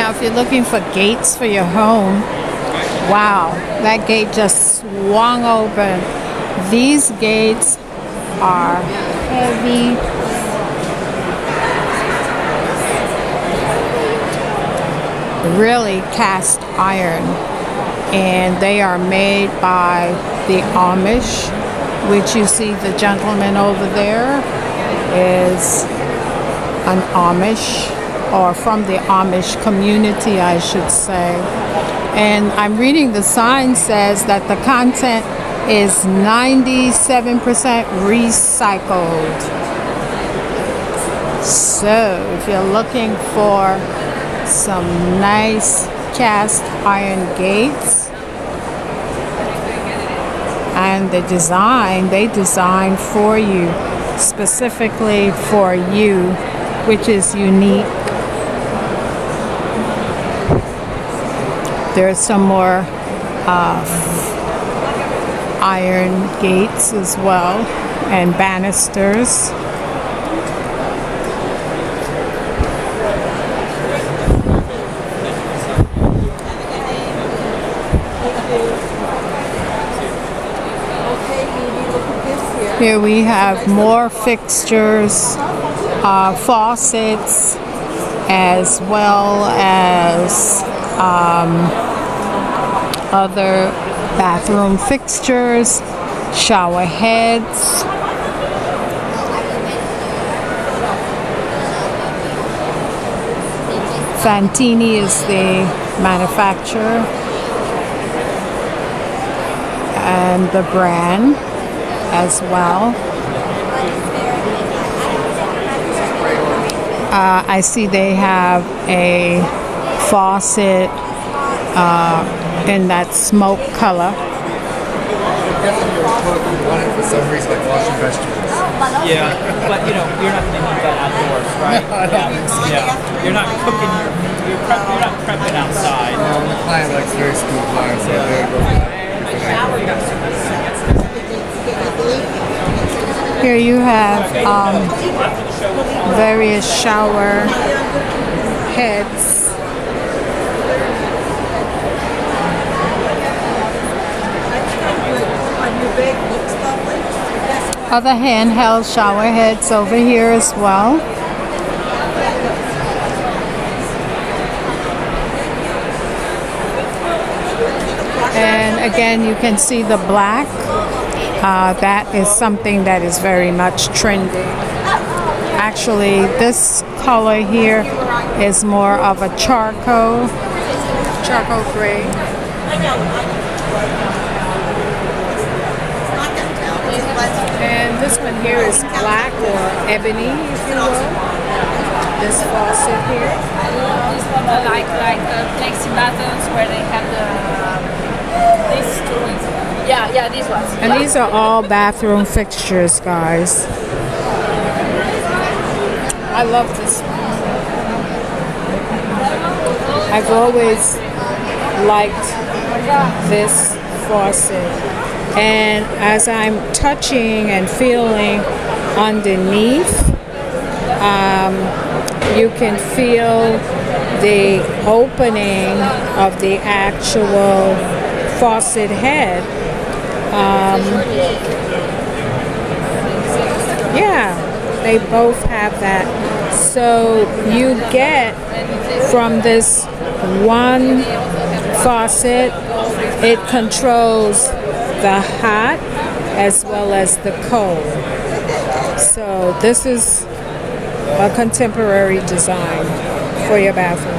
Now, if you're looking for gates for your home, wow, that gate just swung open. These gates are heavy. Really cast iron, and they are made by the Amish, which you see the gentleman over there is an Amish, or from the Amish community, I should say. And I'm reading the sign says that the content is 97% recycled. So if you're looking for some nice cast iron gates, and the design, they designed for you, specifically for you, which is unique. There's some more iron gates as well, and banisters. Here we have more fixtures, faucets, as well as other bathroom fixtures, shower heads. Fantini is the manufacturer and the brand as well. I see they have a faucet in that smoke color. Yeah, but you know, you're not thinking that outdoors, right? Yeah. You're not cooking you're not prepping outside. No, the client likes very smooth lines, so Here you have various shower heads. Other handheld shower heads over here as well. And again, you can see the black. That is something that is very much trending. Actually, this color here is more of a charcoal gray. And this one here is black or ebony, if you will. This faucet here. This one I like flexi buttons where they have these two ones. Yeah, these ones. And these are all bathroom fixtures, guys. I love this one. I've always liked this faucet. And as I'm touching and feeling underneath, you can feel the opening of the actual faucet head. Yeah, they both have that. So you get from this one faucet, it controls the hot as well as the cold. So this is a contemporary design for your bathroom.